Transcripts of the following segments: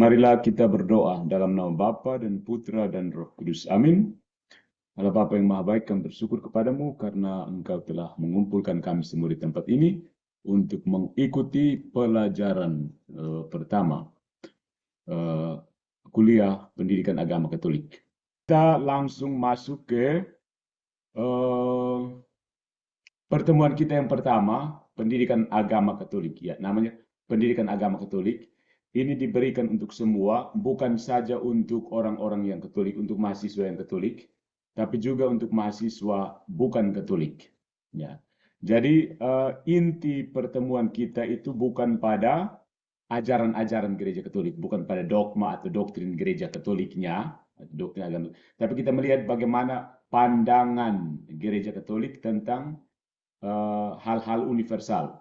Marilah kita berdoa dalam nama Bapa dan Putra dan Roh Kudus. Amin. Allah Bapa yang Maha Baik, kami bersyukur kepadamu karena Engkau telah mengumpulkan kami semua di tempat ini untuk mengikuti pelajaran pertama kuliah pendidikan agama Katolik. Kita langsung masuk ke pertemuan kita yang pertama, pendidikan agama Katolik. Ya, namanya pendidikan agama Katolik. Ini diberikan untuk semua, bukan saja untuk orang-orang yang Katolik, untuk mahasiswa yang Katolik, tapi juga untuk mahasiswa bukan Katolik. Ya. Jadi inti pertemuan kita itu bukan pada ajaran-ajaran gereja Katolik, bukan pada dogma atau doktrin gereja Katoliknya, doktrin agama, tapi kita melihat bagaimana pandangan gereja Katolik tentang hal-hal universal.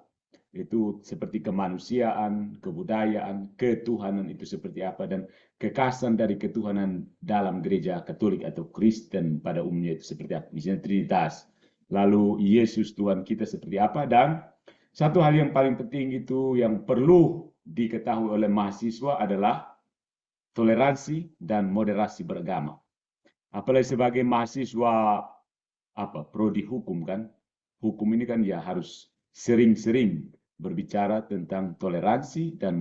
Itu seperti kemanusiaan, kebudayaan, ketuhanan itu seperti apa, dan kekasan dari ketuhanan dalam gereja Katolik atau Kristen pada umumnya itu seperti apa. Misalnya Trinitas, lalu Yesus Tuhan kita seperti apa, dan satu hal yang paling penting itu yang perlu diketahui oleh mahasiswa adalah toleransi dan moderasi beragama. Apalagi sebagai mahasiswa prodi hukum kan, hukum ini kan ya harus sering-sering berbicara tentang toleransi dan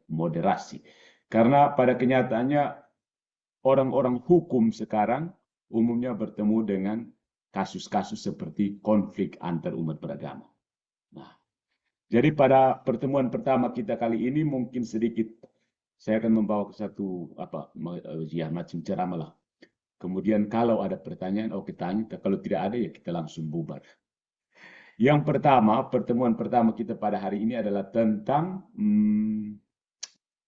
moderasi. Karena pada kenyataannya orang-orang hukum sekarang umumnya bertemu dengan kasus-kasus seperti konflik antar umat beragama. Nah, jadi pada pertemuan pertama kita kali ini mungkin sedikit saya akan membawa ke satu macam ceramah lah. Kemudian kalau ada pertanyaan, oke tanya. Kalau tidak ada ya kita langsung bubar. Yang pertama, pertemuan pertama kita pada hari ini adalah tentang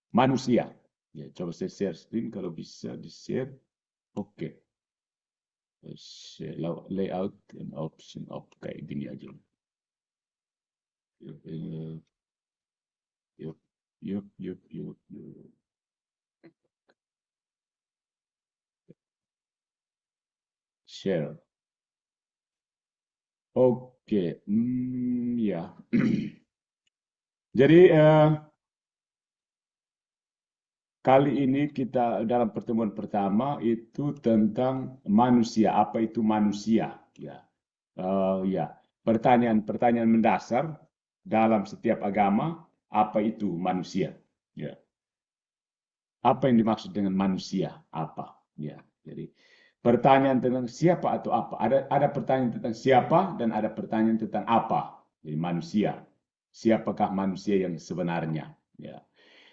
manusia. Ya, coba saya share screen kalau bisa di-share. Oke. Layout and option. Kayak gini aja. Yuk. Share. Oke. Ya. Jadi kali ini kita dalam pertemuan pertama itu tentang manusia. Apa itu manusia? Ya, pertanyaan mendasar dalam setiap agama. Apa itu manusia? Ya. Apa yang dimaksud dengan manusia? Apa? Ya. Jadi pertanyaan tentang siapa atau apa. Ada pertanyaan tentang siapa dan ada pertanyaan tentang apa. Jadi manusia. Siapakah manusia yang sebenarnya? Ya.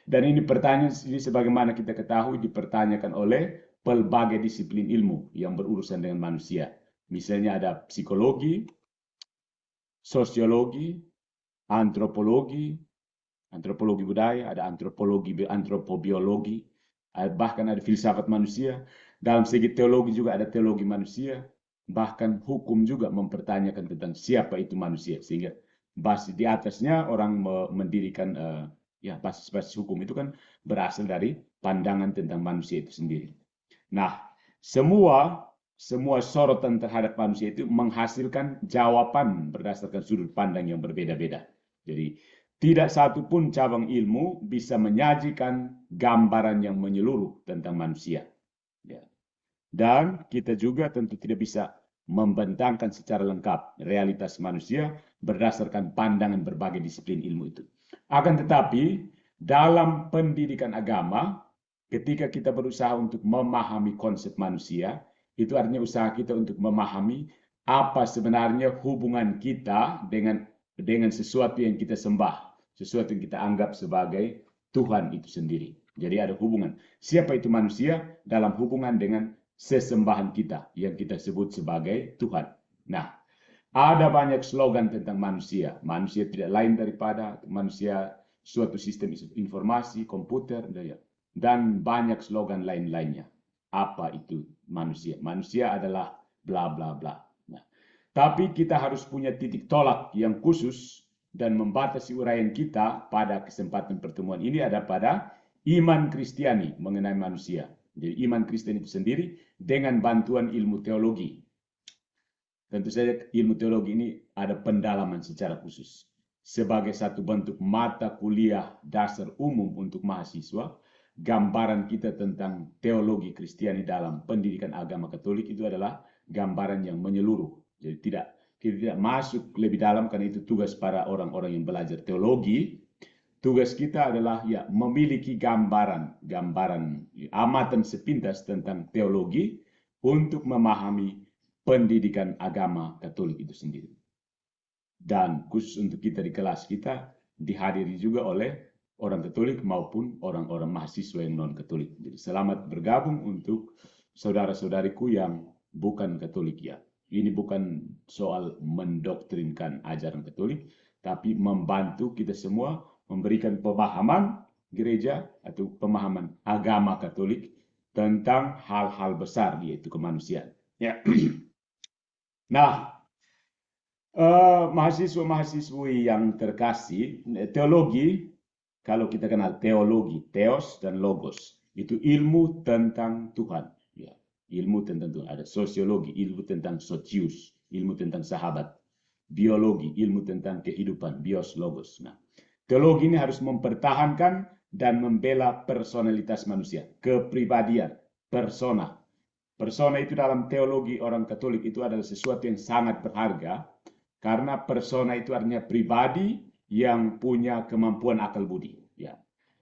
Dan ini pertanyaan ini sebagaimana kita ketahui dipertanyakan oleh pelbagai disiplin ilmu yang berurusan dengan manusia. Misalnya ada psikologi, sosiologi, antropologi budaya, ada antropobiologi, bahkan ada filsafat manusia. Dalam segi teologi juga ada teologi manusia, bahkan hukum juga mempertanyakan tentang siapa itu manusia. Sehingga basis di atasnya orang mendirikan basis-basis hukum itu kan berasal dari pandangan tentang manusia itu sendiri. Nah, semua sorotan terhadap manusia itu menghasilkan jawaban berdasarkan sudut pandang yang berbeda-beda. Jadi, tidak satu pun cabang ilmu bisa menyajikan gambaran yang menyeluruh tentang manusia. Ya. Dan kita juga tentu tidak bisa membentangkan secara lengkap realitas manusia berdasarkan pandangan berbagai disiplin ilmu itu. Akan tetapi, dalam pendidikan agama, ketika kita berusaha untuk memahami konsep manusia, itu artinya usaha kita untuk memahami apa sebenarnya hubungan kita dengan sesuatu yang kita sembah, sesuatu yang kita anggap sebagai Tuhan itu sendiri. Jadi ada hubungan. Siapa itu manusia dalam hubungan dengan sesembahan kita yang kita sebut sebagai Tuhan. Nah, ada banyak slogan tentang manusia. Manusia tidak lain daripada manusia suatu sistem informasi, komputer, dan banyak slogan lain-lainnya. Apa itu manusia? Manusia adalah bla bla bla. Nah, tapi kita harus punya titik tolak yang khusus dan membatasi uraian kita pada kesempatan pertemuan ini ada pada iman Kristiani mengenai manusia. Jadi iman Kristen itu sendiri dengan bantuan ilmu teologi. Tentu saja ilmu teologi ini ada pendalaman secara khusus. Sebagai satu bentuk mata kuliah dasar umum untuk mahasiswa, gambaran kita tentang teologi Kristiani dalam pendidikan agama Katolik itu adalah gambaran yang menyeluruh. Jadi kita tidak masuk lebih dalam karena itu tugas para orang-orang yang belajar teologi. Tugas kita adalah ya memiliki gambaran amatan sepintas tentang teologi untuk memahami pendidikan agama Katolik itu sendiri. Dan khusus untuk kita di kelas kita dihadiri juga oleh orang Katolik maupun orang-orang mahasiswa yang non-Katolik. Jadi selamat bergabung untuk saudara-saudariku yang bukan Katolik ya. Ini bukan soal mendoktrinkan ajaran Katolik, tapi membantu kita semua memberikan pemahaman gereja atau pemahaman agama Katolik tentang hal-hal besar yaitu kemanusiaan. Ya. Nah, mahasiswa-mahasiswi yang terkasih, teologi, kalau kita kenal teologi, theos dan logos, itu ilmu tentang Tuhan. Ya, ilmu tentang Tuhan. Ada sosiologi, ilmu tentang socius, ilmu tentang sahabat. Biologi, ilmu tentang kehidupan, bios, logos. Nah, teologi ini harus mempertahankan dan membela personalitas manusia, kepribadian, persona. Persona itu dalam teologi orang Katolik itu adalah sesuatu yang sangat berharga, karena persona itu artinya pribadi yang punya kemampuan akal budi. Ya.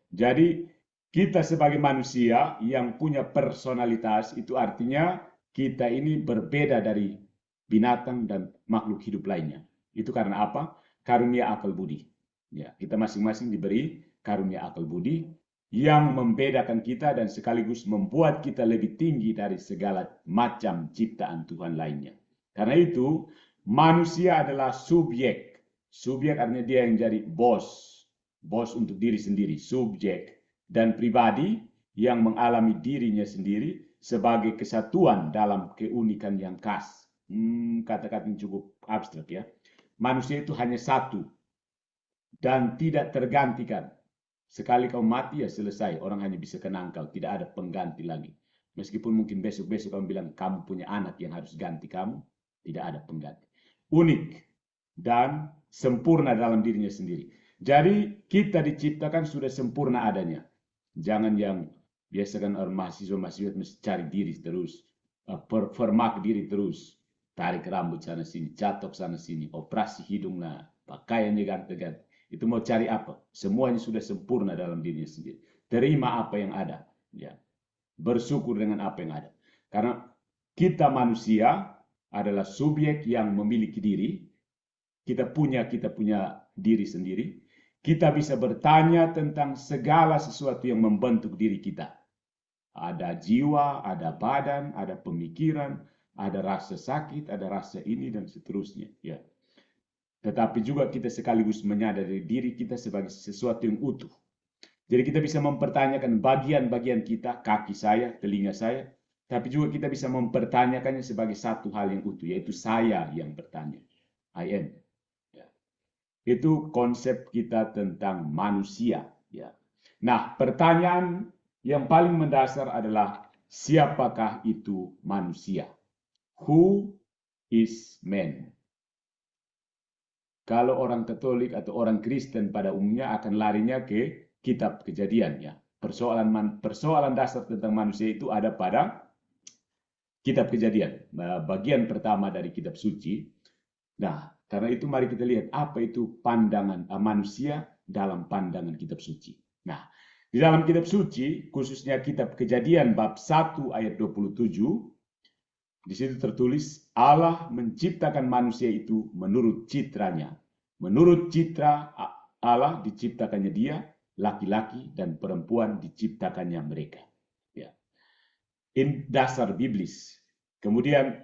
Jadi kita sebagai manusia yang punya personalitas itu artinya kita ini berbeda dari binatang dan makhluk hidup lainnya. Itu karena apa? Karunia akal budi. Ya, kita masing-masing diberi karunia akal budi yang membedakan kita dan sekaligus membuat kita lebih tinggi dari segala macam ciptaan Tuhan lainnya. Karena itu, manusia adalah subjek. Subjek artinya dia yang jadi bos. Bos untuk diri sendiri, subjek. Dan pribadi yang mengalami dirinya sendiri sebagai kesatuan dalam keunikan yang khas. Kata-kata yang cukup abstrak ya. Manusia itu hanya satu dan tidak tergantikan. Sekali kau mati ya selesai, orang hanya bisa kenang kau, tidak ada pengganti lagi. Meskipun mungkin besok-besok kamu bilang kamu punya anak yang harus ganti kamu, tidak ada pengganti. Unik dan sempurna dalam dirinya sendiri. Jadi kita diciptakan sudah sempurna adanya. Jangan yang biasakan orang mahasiswa-mahasiswa mesti cari diri terus, permak diri terus, tarik rambut sana sini, catok sana sini, operasi hidung lah, pakaiannya ganti-ganti. Itu mau cari apa? Semuanya sudah sempurna dalam dirinya sendiri. Terima apa yang ada. Ya. Bersyukur dengan apa yang ada. Karena kita manusia adalah subjek yang memiliki diri. Kita punya diri sendiri. Kita bisa bertanya tentang segala sesuatu yang membentuk diri kita. Ada jiwa, ada badan, ada pemikiran, ada rasa sakit, ada rasa ini dan seterusnya. Ya. Tetapi juga kita sekaligus menyadari diri kita sebagai sesuatu yang utuh. Jadi kita bisa mempertanyakan bagian-bagian kita, kaki saya, telinga saya, tapi juga kita bisa mempertanyakannya sebagai satu hal yang utuh, yaitu saya yang bertanya. I am. Ya. Itu konsep kita tentang manusia. Ya. Nah, pertanyaan yang paling mendasar adalah, siapakah itu manusia? Who is man? Kalau orang Katolik atau orang Kristen pada umumnya akan larinya ke kitab Kejadian ya. Persoalan dasar tentang manusia itu ada pada kitab Kejadian, bagian pertama dari kitab suci. Nah, karena itu mari kita lihat apa itu pandangan manusia dalam pandangan kitab suci. Nah, di dalam kitab suci, khususnya kitab Kejadian bab 1 ayat 27, di situ tertulis, Allah menciptakan manusia itu menurut citranya. Menurut citra Allah diciptakannya dia, laki-laki dan perempuan diciptakannya mereka. Ya. Ini dasar biblis. Kemudian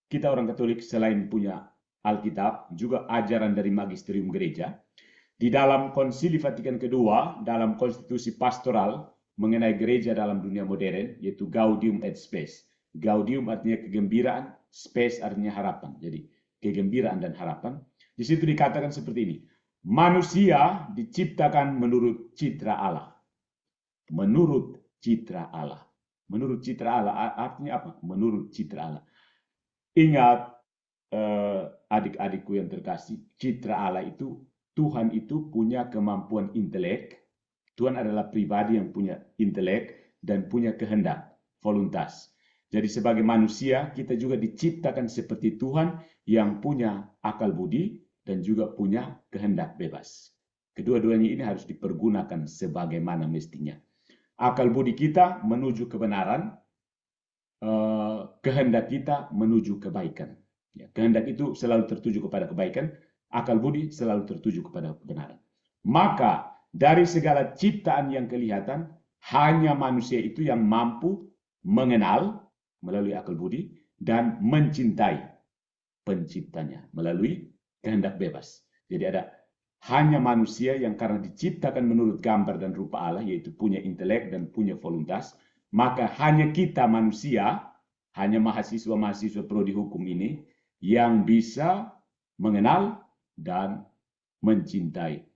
kita orang Katolik selain punya Alkitab, juga ajaran dari magisterium gereja. Di dalam Konsili Vatikan kedua, dalam konstitusi pastoral mengenai gereja dalam dunia modern, yaitu Gaudium et Spes. Gaudium artinya kegembiraan, spes artinya harapan. Jadi kegembiraan dan harapan. Di situ dikatakan seperti ini. Manusia diciptakan menurut citra Allah. Menurut citra Allah. Menurut citra Allah artinya apa? Menurut citra Allah. Ingat adik-adikku yang terkasih, citra Allah itu Tuhan itu punya kemampuan intelek, Tuhan adalah pribadi yang punya intelek dan punya kehendak, voluntas. Jadi sebagai manusia, kita juga diciptakan seperti Tuhan yang punya akal budi dan juga punya kehendak bebas. Kedua-duanya ini harus dipergunakan sebagaimana mestinya. Akal budi kita menuju kebenaran, kehendak kita menuju kebaikan. Ya, kehendak itu selalu tertuju kepada kebaikan, akal budi selalu tertuju kepada kebenaran. Maka dari segala ciptaan yang kelihatan, hanya manusia itu yang mampu mengenal melalui akal budi dan mencintai penciptanya melalui kehendak bebas. Jadi ada hanya manusia yang karena diciptakan menurut gambar dan rupa Allah, yaitu punya intelek dan punya voluntas, maka hanya kita manusia, hanya mahasiswa-mahasiswa prodi hukum ini yang bisa mengenal dan mencintai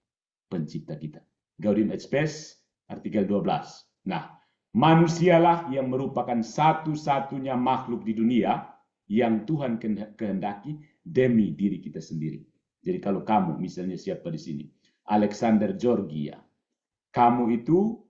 pencipta kita. Gaudium et Spes, artikel 12. Nah, manusialah yang merupakan satu-satunya makhluk di dunia yang Tuhan kehendaki demi diri kita sendiri. Jadi kalau kamu, misalnya siapa di sini, Alexander Georgia, kamu itu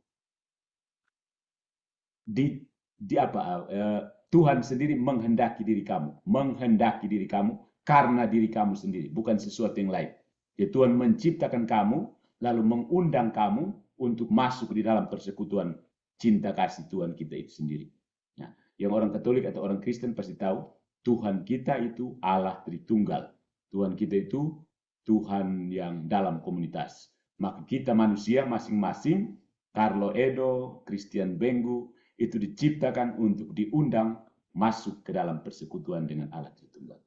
Tuhan sendiri menghendaki diri kamu karena diri kamu sendiri, bukan sesuatu yang lain. Ya, Tuhan menciptakan kamu, lalu mengundang kamu untuk masuk di dalam persekutuan cinta kasih Tuhan kita itu sendiri. Nah, yang orang Katolik atau orang Kristen pasti tahu, Tuhan kita itu Allah Tritunggal. Tuhan kita itu Tuhan yang dalam komunitas. Maka kita manusia masing-masing, Carlo Edo, Christian Bengu, itu diciptakan untuk diundang masuk ke dalam persekutuan dengan Allah Tritunggal.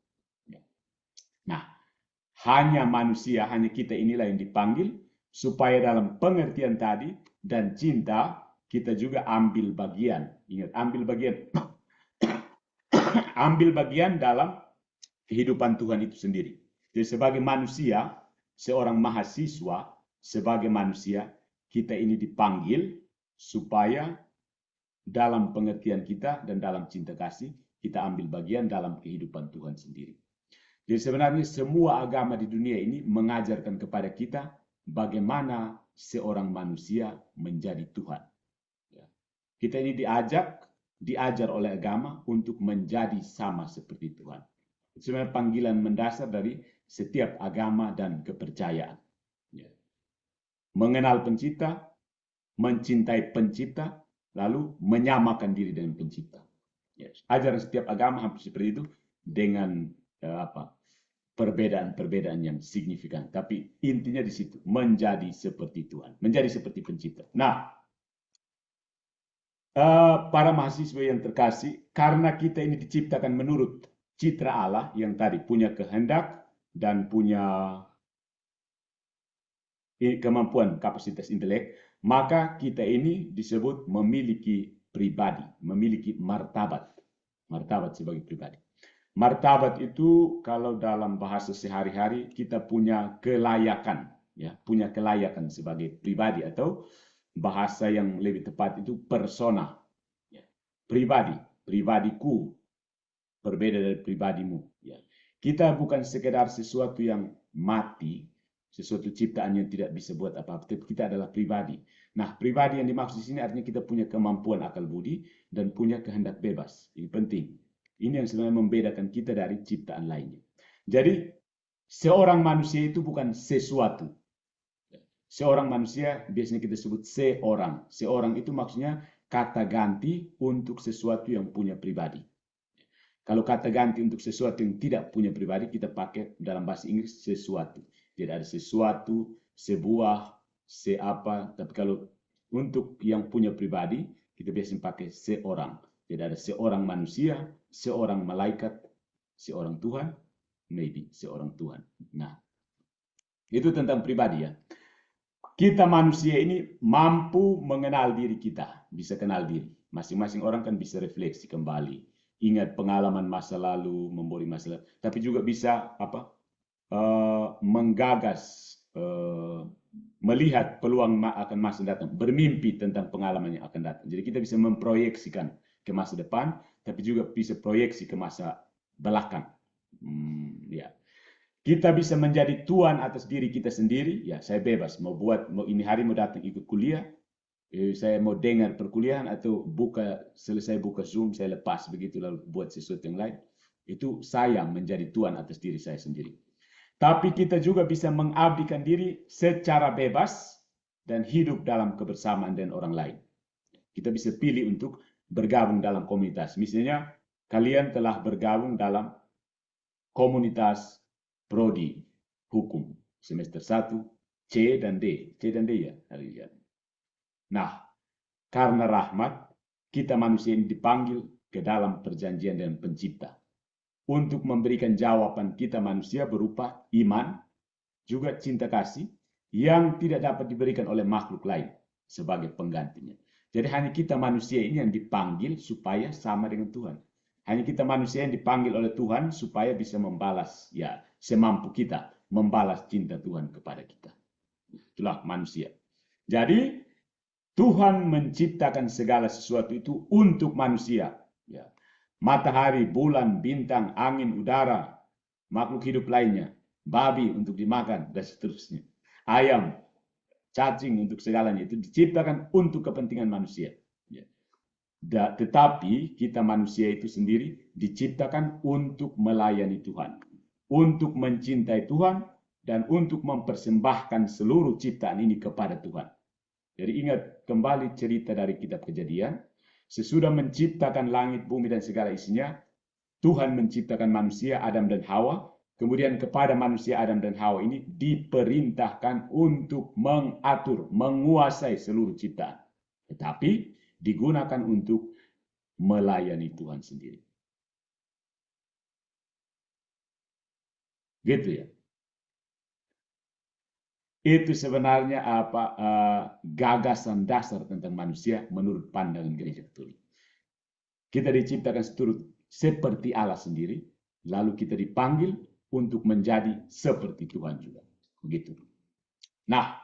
Nah, hanya manusia, hanya kita inilah yang dipanggil supaya dalam pengertian tadi dan cinta kita juga ambil bagian. Ingat, ambil bagian. Ambil bagian dalam kehidupan Tuhan itu sendiri. Jadi sebagai manusia, seorang mahasiswa, sebagai manusia, kita ini dipanggil supaya dalam pengertian kita dan dalam cinta kasih, kita ambil bagian dalam kehidupan Tuhan sendiri. Jadi sebenarnya semua agama di dunia ini mengajarkan kepada kita bagaimana seorang manusia menjadi Tuhan. Kita ini diajar oleh agama untuk menjadi sama seperti Tuhan. Itu sebenarnya panggilan mendasar dari setiap agama dan kepercayaan. Mengenal pencipta, mencintai pencipta, lalu menyamakan diri dengan pencipta. Ajaran setiap agama hampir seperti itu dengan perbedaan-perbedaan yang signifikan. Tapi intinya di situ, menjadi seperti Tuhan, menjadi seperti pencipta. Nah, para mahasiswa yang terkasih, karena kita ini diciptakan menurut citra Allah yang tadi punya kehendak dan punya kemampuan kapasitas intelek, maka kita ini disebut memiliki pribadi, memiliki martabat. Martabat sebagai pribadi. Martabat itu kalau dalam bahasa sehari-hari kita punya kelayakan, ya, punya kelayakan sebagai pribadi, atau bahasa yang lebih tepat itu persona. Ya. Pribadi, pribadiku berbeda dari pribadimu. Ya. Kita bukan sekedar sesuatu yang mati, sesuatu ciptaan yang tidak bisa buat apa-apa, tapi kita adalah pribadi. Nah, pribadi yang dimaksud di sini artinya kita punya kemampuan akal budi dan punya kehendak bebas. Ini penting. Ini yang sebenarnya membedakan kita dari ciptaan lainnya. Jadi, seorang manusia itu bukan sesuatu. Seorang manusia biasanya kita sebut seorang. Seorang itu maksudnya kata ganti untuk sesuatu yang punya pribadi. Kalau kata ganti untuk sesuatu yang tidak punya pribadi, kita pakai dalam bahasa Inggris sesuatu. Jadi ada sesuatu, sebuah, seapa. Tapi kalau untuk yang punya pribadi, kita biasanya pakai seorang. Jadi ada seorang manusia, seorang malaikat, seorang Tuhan, maybe seorang Tuhan. Nah, itu tentang pribadi ya. Kita manusia ini mampu mengenal diri kita, bisa kenal diri. Masing-masing orang kan bisa refleksi kembali, ingat pengalaman masa lalu, memori masa lalu, tapi juga bisa menggagas, melihat peluang akan masa datang, bermimpi tentang pengalaman yang akan datang. Jadi kita bisa memproyeksikan ke masa depan, tapi juga bisa proyeksi ke masa belakang. Ya. Kita bisa menjadi tuan atas diri kita sendiri. Ya, saya bebas mau ini hari mau datang ikut kuliah, saya mau dengar perkuliahan atau selesai buka Zoom saya lepas begitu lalu buat sesuatu yang lain. Itu saya menjadi tuan atas diri saya sendiri. Tapi kita juga bisa mengabdikan diri secara bebas dan hidup dalam kebersamaan dengan orang lain. Kita bisa pilih untuk bergabung dalam komunitas. Misalnya kalian telah bergabung dalam komunitas prodi hukum semester 1 C dan D ya hari ini. Nah, karena rahmat kita manusia ini dipanggil ke dalam perjanjian dengan pencipta untuk memberikan jawaban kita manusia berupa iman juga cinta kasih yang tidak dapat diberikan oleh makhluk lain sebagai penggantinya. Jadi hanya kita manusia ini yang dipanggil supaya sama dengan Tuhan. Hanya kita manusia yang dipanggil oleh Tuhan supaya bisa membalas, ya semampu kita membalas cinta Tuhan kepada kita. Itulah manusia. Jadi Tuhan menciptakan segala sesuatu itu untuk manusia. Ya. Matahari, bulan, bintang, angin, udara, makhluk hidup lainnya, babi untuk dimakan, dan seterusnya. Ayam, cacing untuk segalanya itu diciptakan untuk kepentingan manusia. Ya. Tetapi kita manusia itu sendiri diciptakan untuk melayani Tuhan, untuk mencintai Tuhan, dan untuk mempersembahkan seluruh ciptaan ini kepada Tuhan. Jadi ingat kembali cerita dari kitab Kejadian, sesudah menciptakan langit, bumi, dan segala isinya, Tuhan menciptakan manusia, Adam dan Hawa, kemudian kepada manusia Adam dan Hawa ini diperintahkan untuk mengatur, menguasai seluruh ciptaan. Tetapi digunakan untuk melayani Tuhan sendiri. Gitu ya. Itu sebenarnya gagasan dasar tentang manusia menurut pandangan gereja Katolik. Kita diciptakan seperti Allah sendiri, lalu kita dipanggil untuk menjadi seperti Tuhan juga. Begitu. Nah,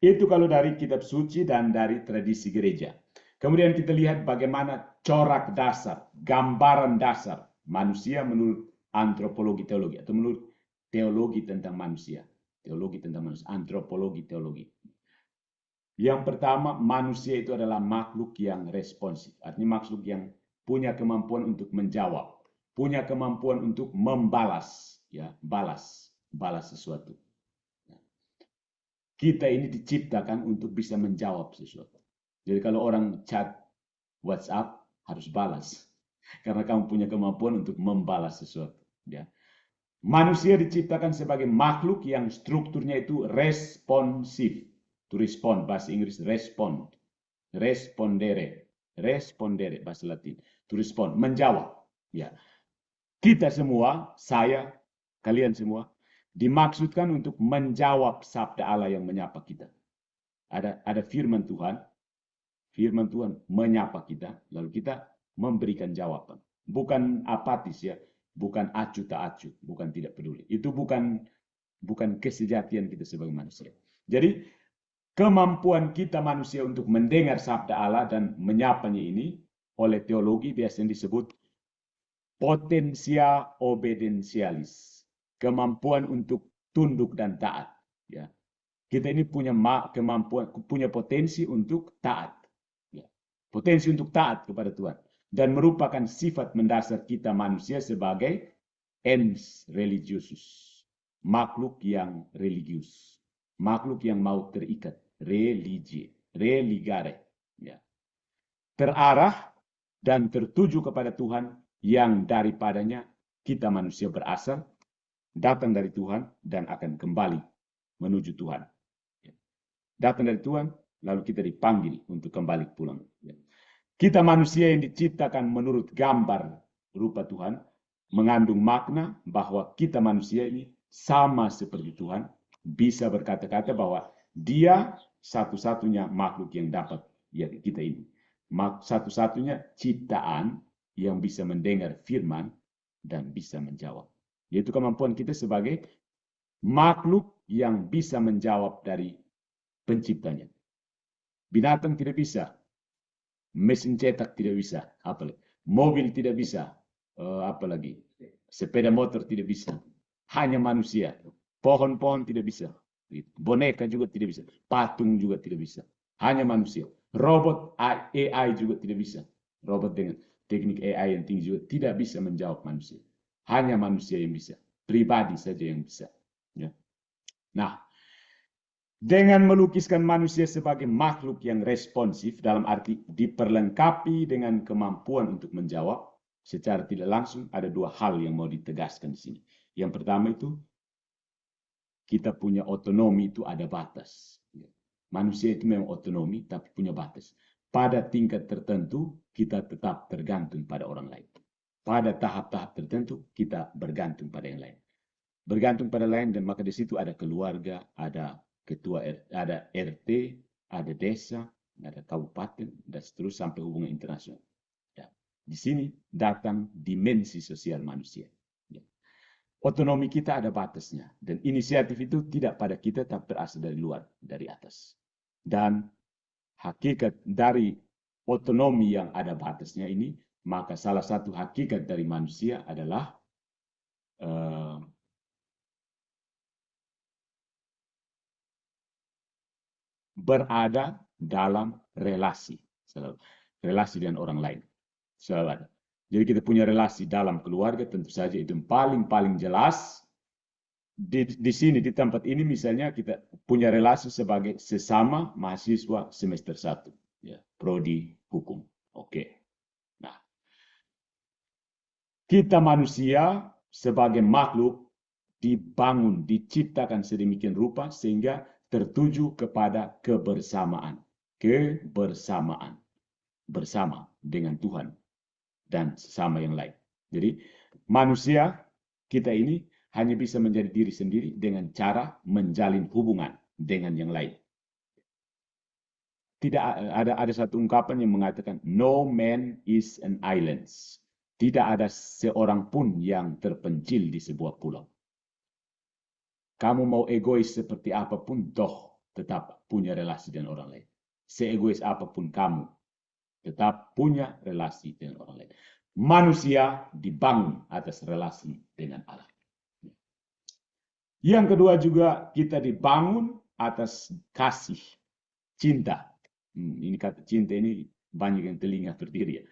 itu kalau dari kitab suci dan dari tradisi gereja. Kemudian kita lihat bagaimana corak dasar, gambaran dasar manusia menurut antropologi teologi atau menurut teologi tentang manusia. Teologi tentang manusia, antropologi teologi. Yang pertama, manusia itu adalah makhluk yang responsif. Artinya makhluk yang punya kemampuan untuk menjawab, punya kemampuan untuk membalas, ya, balas sesuatu. Kita ini diciptakan untuk bisa menjawab sesuatu. Jadi kalau orang chat WhatsApp harus balas karena kamu punya kemampuan untuk membalas sesuatu, ya. Manusia diciptakan sebagai makhluk yang strukturnya itu responsif. To respond, bahasa Inggris respond. Respondere bahasa Latin. To respond, menjawab. Ya. Kita semua, saya, kalian semua, dimaksudkan untuk menjawab sabda Allah yang menyapa kita. Ada firman Tuhan menyapa kita, lalu kita memberikan jawaban. Bukan apatis ya, bukan acuh tak acuh, bukan tidak peduli. Itu bukan kesejatian kita sebagai manusia. Jadi kemampuan kita manusia untuk mendengar sabda Allah dan menyapanya ini oleh teologi biasanya disebut potensia obedientialis. Kemampuan untuk tunduk dan taat. Ya. Kita ini punya kemampuan, punya potensi untuk taat. Ya. Potensi untuk taat kepada Tuhan. Dan merupakan sifat mendasar kita manusia sebagai ens religiosus. Makhluk yang religius. Makhluk yang mau terikat. Religare. Ya. Terarah dan tertuju kepada Tuhan yang daripadanya kita manusia berasal, datang dari Tuhan dan akan kembali menuju Tuhan. Ya. Datang dari Tuhan, lalu kita dipanggil untuk kembali pulang. Ya. Kita manusia yang diciptakan menurut gambar rupa Tuhan, mengandung makna bahwa kita manusia ini sama seperti Tuhan, bisa berkata-kata bahwa dia satu-satunya makhluk yang dapat, ya kita ini. Satu-satunya ciptaan yang bisa mendengar firman dan bisa menjawab. Yaitu kemampuan kita sebagai makhluk yang bisa menjawab dari penciptanya. Binatang tidak bisa. Mesin cetak tidak bisa, apalagi mobil tidak bisa, apalagi sepeda motor tidak bisa. Hanya manusia. Pohon-pohon tidak bisa. Boneka juga tidak bisa. Patung juga tidak bisa. Hanya manusia. Robot AI juga tidak bisa. Robot dengan teknik AI yang tinggi juga tidak bisa menjawab manusia. Hanya manusia yang bisa. Pribadi saja yang bisa. Ya. Nah, dengan melukiskan manusia sebagai makhluk yang responsif dalam arti diperlengkapi dengan kemampuan untuk menjawab, secara tidak langsung ada dua hal yang mau ditegaskan di sini. Yang pertama itu, kita punya otonomi itu ada batas. Manusia itu memang otonomi, tapi punya batas. Pada tingkat tertentu, kita tetap tergantung pada orang lain. Pada tahap-tahap tertentu, kita bergantung pada yang lain. Bergantung pada lain, dan maka di situ ada keluarga, ada ketua, ada RT, ada desa, ada kabupaten, dan seterusnya sampai hubungan internasional. Ya. Di sini datang dimensi sosial manusia. Ya. Otonomi kita ada batasnya, dan inisiatif itu tidak pada kita, tapi berasal dari luar, dari atas. Dan hakikat dari otonomi yang ada batasnya ini, maka salah satu hakikat dari manusia adalah berada dalam relasi, relasi dengan orang lain. Selalu ada. Jadi kita punya relasi dalam keluarga, tentu saja itu yang paling jelas. Di sini, di tempat ini misalnya kita punya relasi sebagai sesama mahasiswa semester 1. Ya, prodi hukum. Oke. Nah, kita manusia sebagai makhluk dibangun, diciptakan sedemikian rupa sehingga tertuju kepada kebersamaan. Kebersamaan. Bersama dengan Tuhan dan sesama yang lain. Jadi manusia kita ini hanya bisa menjadi diri sendiri dengan cara menjalin hubungan dengan yang lain. Tidak ada satu ungkapan yang mengatakan no man is an island. Tidak ada seorang pun yang terpencil di sebuah pulau. Kamu mau egois seperti apapun, toh tetap punya relasi dengan orang lain. Seegois apapun kamu, tetap punya relasi dengan orang lain. Manusia dibangun atas relasi dengan Allah. Yang kedua juga kita dibangun atas kasih, cinta. Ini kata cinta ini banyak yang telinga berdiri ya.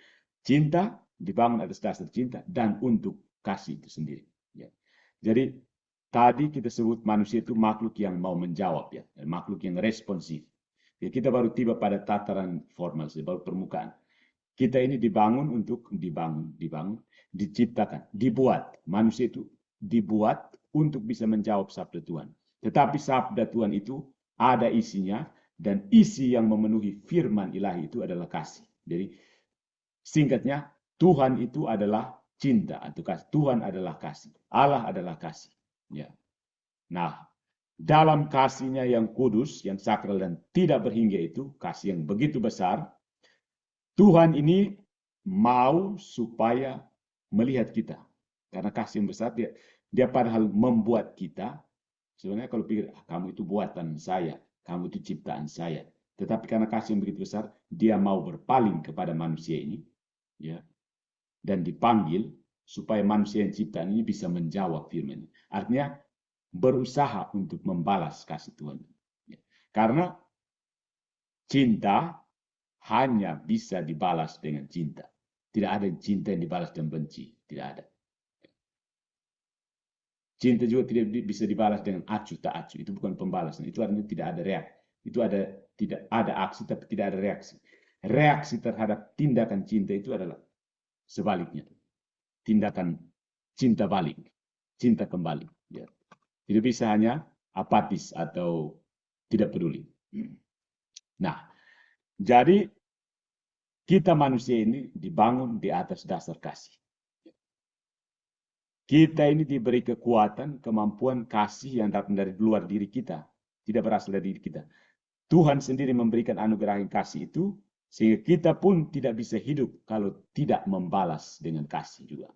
Cinta dibangun atas dasar cinta dan untuk kasih itu sendiri. Ya. Jadi tadi kita sebut manusia itu makhluk yang mau menjawab ya, makhluk yang responsif. Ya, kita baru tiba pada tataran formal, baru permukaan. Kita ini dibangun untuk dibangun, diciptakan, dibuat. Manusia itu dibuat untuk bisa menjawab sabda Tuhan. Tetapi sabda Tuhan itu ada isinya, dan isi yang memenuhi firman ilahi itu adalah kasih. Jadi singkatnya, Tuhan itu adalah cinta atau kasih. Tuhan adalah kasih. Allah adalah kasih. Ya. Nah, dalam kasihnya yang kudus, yang sakral dan tidak berhingga itu, kasih yang begitu besar, Tuhan ini mau supaya melihat kita. Karena kasih yang besar, dia padahal membuat kita. Sebenarnya kalau pikir, kamu itu buatan saya, kamu itu ciptaan saya. Tetapi karena kasih yang begitu besar, dia mau berpaling kepada manusia ini. Ya, dan dipanggil supaya manusia yang ciptaan ini bisa menjawab firman. Artinya, berusaha untuk membalas kasih Tuhan. Ya. Karena cinta hanya bisa dibalas dengan cinta. Tidak ada cinta yang dibalas dengan benci. Tidak ada. Cinta juga tidak bisa dibalas dengan acuh tak acuh. Itu bukan pembalasan. Itu artinya tidak ada reaksi. Itu tidak ada aksi tapi tidak ada reaksi. Reaksi terhadap tindakan cinta itu adalah sebaliknya. Tindakan cinta balik. Cinta kembali. Ya. Tidak bisa hanya apatis atau tidak peduli. Nah, jadi kita manusia ini dibangun di atas dasar kasih. Kita ini diberi kekuatan, kemampuan, kasih yang datang dari luar diri kita. Tidak berasal dari diri kita. Tuhan sendiri memberikan anugerah yang kasih itu, sehingga kita pun tidak bisa hidup kalau tidak membalas dengan kasih juga.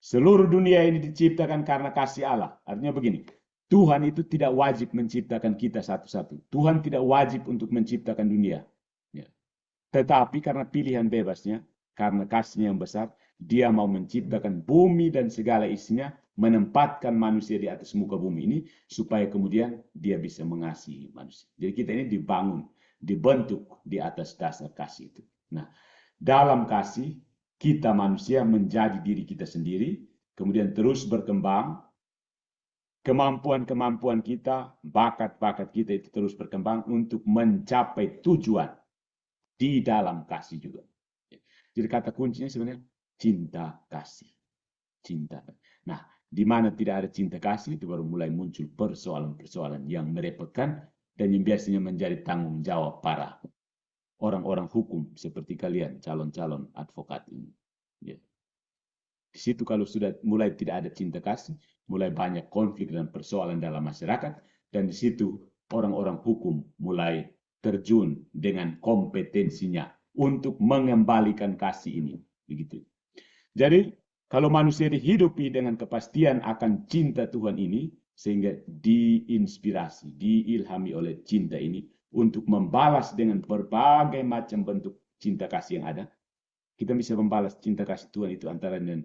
Seluruh dunia ini diciptakan karena kasih Allah. Artinya begini, Tuhan itu tidak wajib menciptakan kita satu-satu. Tuhan tidak wajib untuk menciptakan dunia. Ya. Tetapi karena pilihan bebasnya, karena kasihnya yang besar, dia mau menciptakan bumi dan segala isinya, menempatkan manusia di atas muka bumi ini, supaya kemudian dia bisa mengasihi manusia. Jadi kita ini dibangun, dibentuk di atas dasar kasih itu. Nah, dalam kasih, kita manusia menjadi diri kita sendiri, kemudian terus berkembang, kemampuan-kemampuan kita, bakat-bakat kita itu terus berkembang untuk mencapai tujuan di dalam kasih juga. Jadi kata kuncinya sebenarnya cinta kasih. Cinta. Nah, di mana tidak ada cinta kasih, itu baru mulai muncul persoalan-persoalan yang merepotkan dan yang biasanya menjadi tanggung jawab para orang-orang hukum seperti kalian, calon-calon advokat ini. Ya. Di situ kalau sudah mulai tidak ada cinta kasih, mulai banyak konflik dan persoalan dalam masyarakat, dan di situ orang-orang hukum mulai terjun dengan kompetensinya untuk mengembalikan kasih ini. Begitu. Jadi, kalau manusia dihidupi dengan kepastian akan cinta Tuhan ini, sehingga diinspirasi, diilhami oleh cinta ini, untuk membalas dengan berbagai macam bentuk cinta kasih yang ada, kita bisa membalas cinta kasih Tuhan itu antara dengan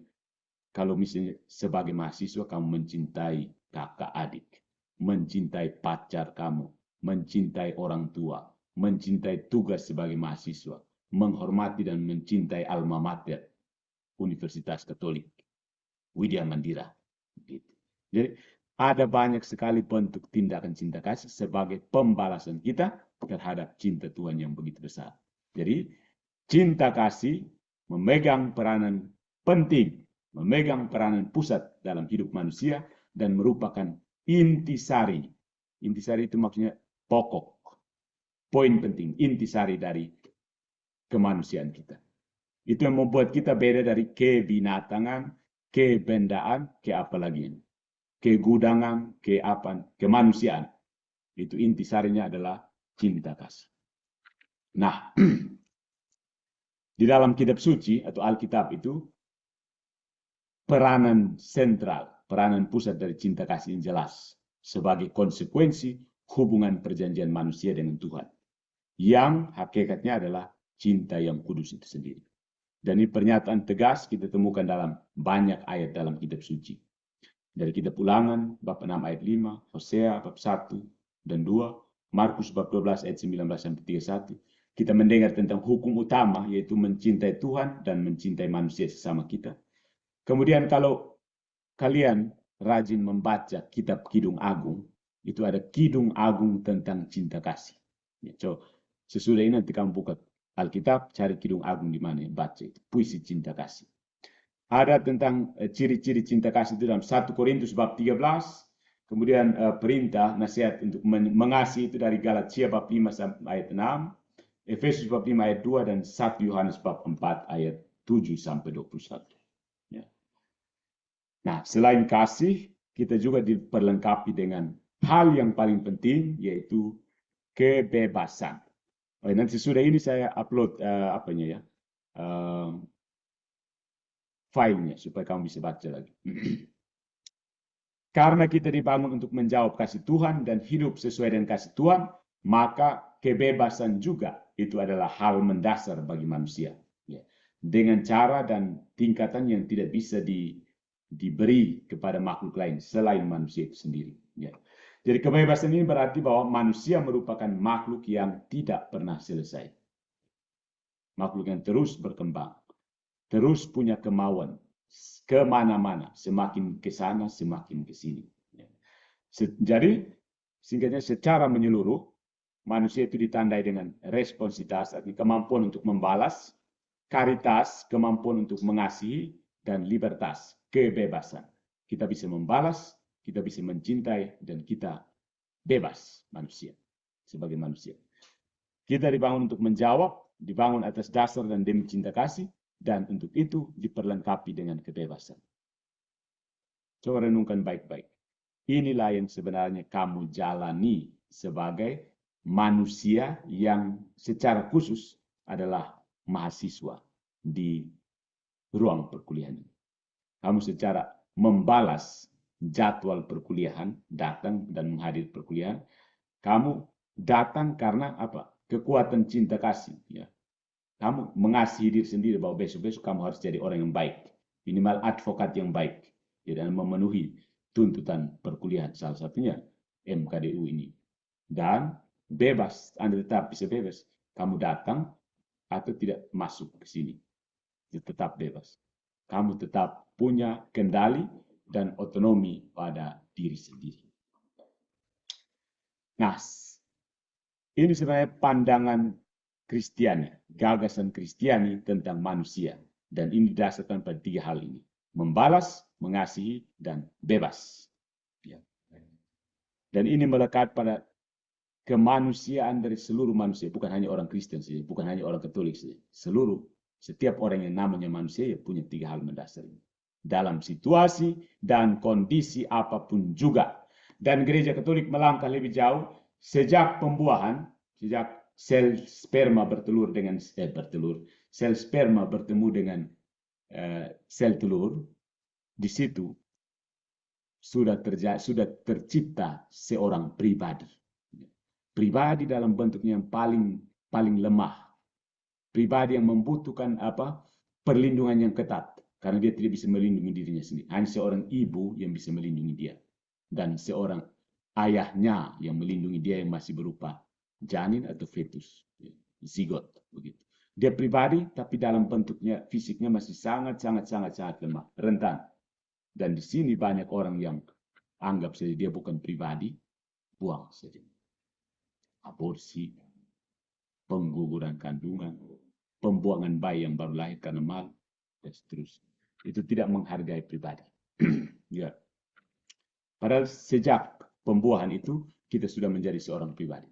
kalau misalnya sebagai mahasiswa kamu mencintai kakak adik, mencintai pacar kamu, mencintai orang tua, mencintai tugas sebagai mahasiswa, menghormati dan mencintai alma mater, Universitas Katolik Widya Mandira. Gitu. Jadi ada banyak sekali bentuk tindakan cinta kasih sebagai pembalasan kita terhadap cinta Tuhan yang begitu besar. Jadi cinta kasih memegang peranan penting, memegang peranan pusat dalam hidup manusia dan merupakan intisari. Intisari itu maksudnya pokok, poin penting, intisari dari kemanusiaan kita. Itu yang membuat kita beda dari kebinatangan, kebendaan, ke apa lagi ini. Kegudangan, ke apa, kemanusiaan. Itu intisarinya adalah cinta kasih. Nah, di dalam kitab suci atau Alkitab itu, peranan sentral, peranan pusat dari cinta kasih yang jelas sebagai konsekuensi hubungan perjanjian manusia dengan Tuhan. Yang hakikatnya adalah cinta yang kudus itu sendiri. Dan ini pernyataan tegas kita temukan dalam banyak ayat dalam kitab suci. Dari kitab Ulangan, bab 6 ayat 5, Hosea bab 1 dan 2, Markus bab 12 ayat 19 sampai 31. Kita mendengar tentang hukum utama, yaitu mencintai Tuhan dan mencintai manusia sesama kita. Kemudian kalau kalian rajin membaca kitab Kidung Agung, itu ada Kidung Agung tentang cinta kasih. So, sesudah ini nanti kamu buka Alkitab, cari Kidung Agung di mana, baca itu, puisi cinta kasih. Ada tentang ciri-ciri cinta kasih itu dalam 1 Korintus bab 13, kemudian perintah, nasihat untuk mengasihi itu dari Galatia bab 5 ayat 6, Efesus bab 5 ayat 2, dan 1 Yohanes bab 4 ayat 7 sampai 21. Ya. Nah, selain kasih, kita juga diperlengkapi dengan hal yang paling penting, yaitu kebebasan. Nanti sudah ini saya upload filenya supaya kamu bisa baca lagi. Karena kita dibangun untuk menjawab kasih Tuhan dan hidup sesuai dengan kasih Tuhan, maka kebebasan juga itu adalah hal mendasar bagi manusia. Ya. Dengan cara dan tingkatan yang tidak bisa diberi kepada makhluk lain selain manusia itu sendiri. Ya. Jadi kebebasan ini berarti bahwa manusia merupakan makhluk yang tidak pernah selesai. Makhluk yang terus berkembang, terus punya kemauan, kemana-mana, semakin ke sana, semakin ke sini. Jadi, singkatnya secara menyeluruh, manusia itu ditandai dengan responsivitas, artinya kemampuan untuk membalas, karitas, kemampuan untuk mengasihi, dan libertas, kebebasan. Kita bisa membalas, kita bisa mencintai, dan kita bebas manusia, sebagai manusia. Kita dibangun untuk menjawab, dibangun atas dasar dan demi cinta kasih, dan untuk itu diperlengkapi dengan kebebasan. Coba renungkan baik-baik. Inilah yang sebenarnya kamu jalani sebagai manusia yang secara khusus adalah mahasiswa di ruang perkuliahan. Kamu secara membalas jadwal perkuliahan, datang dan menghadiri perkuliahan, kamu datang karena apa? Kekuatan cinta kasih. Ya. kamu mengasihi diri sendiri bahwa besok-besok kamu harus jadi orang yang baik. Minimal advokat yang baik. Dan memenuhi tuntutan perkuliahan. Salah satunya MKDU ini. Dan bebas, Anda tetap bisa bebas. Kamu datang atau tidak masuk ke sini. Tetap bebas. Kamu tetap punya kendali dan otonomi pada diri sendiri. Nah, ini sebenarnya pandangan Kristiani, gagasan Kristiani tentang manusia. Dan ini didasarkan pada 3 hal ini. Membalas, mengasihi, dan bebas. Dan ini melekat pada kemanusiaan dari seluruh manusia. Bukan hanya orang Kristen saja, bukan hanya orang Katolik saja. Setiap orang yang namanya manusia ya punya 3 hal mendasar ini. Dalam situasi dan kondisi apapun juga. Dan gereja Katolik melangkah lebih jauh sejak pembuahan, sejak sel sperma sel sperma bertemu dengan sel telur, di situ sudah tercipta seorang pribadi. Pribadi dalam bentuknya yang paling lemah. Pribadi yang membutuhkan perlindungan yang ketat. Karena dia tidak bisa melindungi dirinya sendiri. Hanya seorang ibu yang bisa melindungi dia. Dan seorang ayahnya yang melindungi dia yang masih berupa janin atau fetus. Zigot. Begitu. Dia pribadi, tapi dalam bentuknya, fisiknya masih sangat lemah. Rentan. Dan di sini banyak orang yang anggap saja dia bukan pribadi. Buang saja. Aborsi. Pengguguran kandungan. Pembuangan bayi yang baru lahir karena malu. Dan seterusnya. Itu tidak menghargai pribadi. Ya. Padahal sejak pembuahan itu, kita sudah menjadi seorang pribadi.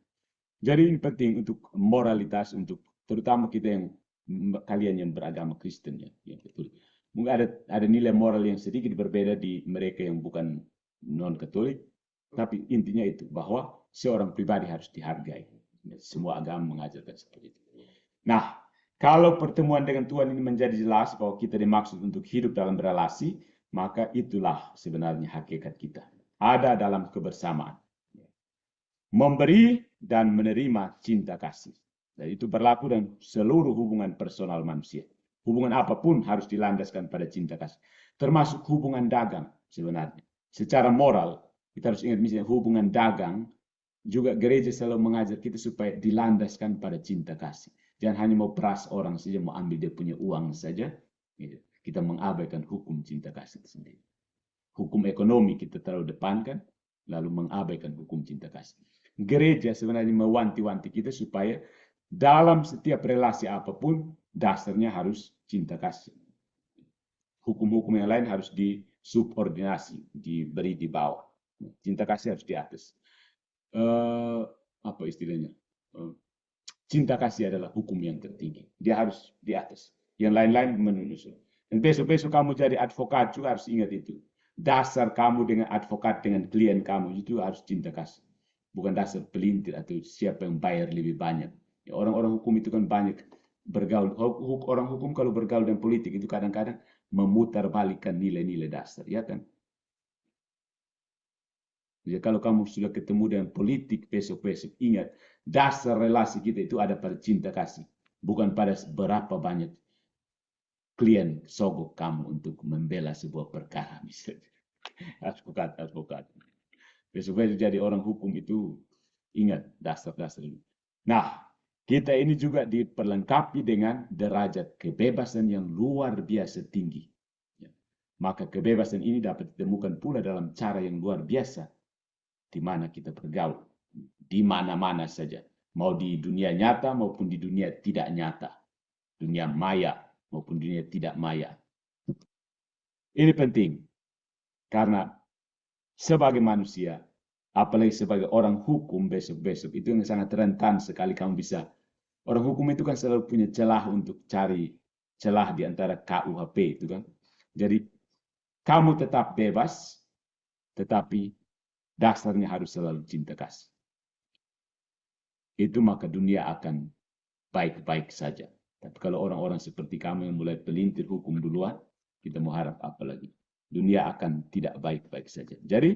Jadi ini penting untuk moralitas, untuk terutama kita yang kalian yang beragama Kristen ya, yang betul. Mungkin ada nilai moral yang sedikit berbeda di mereka yang bukan non Katolik, tapi intinya itu bahwa seorang pribadi harus dihargai. Semua agama mengajarkan seperti itu. Nah, kalau pertemuan dengan Tuhan ini menjadi jelas bahwa kita dimaksud untuk hidup dalam relasi, maka itulah sebenarnya hakikat kita. Ada dalam kebersamaan. Memberi dan menerima cinta kasih. Dan itu berlaku dalam seluruh hubungan personal manusia. Hubungan apapun harus dilandaskan pada cinta kasih. Termasuk hubungan dagang sebenarnya. Secara moral, kita harus ingat misalnya hubungan dagang, juga gereja selalu mengajar kita supaya dilandaskan pada cinta kasih. Jangan hanya mau peras orang saja, mau ambil dia punya uang saja. Kita mengabaikan hukum cinta kasih itu sendiri. Hukum ekonomi kita terlalu depankan, lalu mengabaikan hukum cinta kasih. Gereja sebenarnya mewanti-wanti kita supaya dalam setiap relasi apapun, dasarnya harus cinta kasih. Hukum-hukum yang lain harus disubordinasi, diberi di bawah. Cinta kasih harus di atas. Apa istilahnya? Cinta kasih adalah hukum yang tertinggi. Dia harus di atas. Yang lain-lain menyusul. Dan besok-besok kamu jadi advokat juga harus ingat itu. Dasar kamu dengan advokat dengan klien kamu itu harus cinta kasih. Bukan dasar pelintir atau siapa yang bayar lebih banyak. Ya, orang-orang hukum itu kan banyak bergaul. Orang hukum kalau bergaul dengan politik itu kadang-kadang memutarbalikkan nilai-nilai dasar. Ya kan? Jadi kalau kamu sudah ketemu dengan politik besok-besok, ingat, dasar relasi kita itu ada pada cinta kasih. Bukan pada berapa banyak klien sogok kamu untuk membela sebuah perkara misalnya. Advokat. Besok-besok jadi orang hukum itu, ingat dasar-dasar ini. Nah, kita ini juga diperlengkapi dengan derajat kebebasan yang luar biasa tinggi. Maka kebebasan ini dapat ditemukan pula dalam cara yang luar biasa di mana kita bergaul, di mana-mana saja, mau di dunia nyata maupun di dunia tidak nyata, dunia maya maupun dunia tidak maya. Ini penting, karena sebagai manusia, apalagi sebagai orang hukum besok-besok, itu yang sangat rentan sekali kamu bisa. Orang hukum itu kan selalu punya celah untuk cari celah di antara KUHP itu kan. Jadi, kamu tetap bebas, tetapi dasarnya harus selalu cinta kasih. Itu maka dunia akan baik-baik saja. Tapi kalau orang-orang seperti kamu yang mulai pelintir hukum duluan, kita mau harap apa lagi? Dunia akan tidak baik-baik saja. Jadi,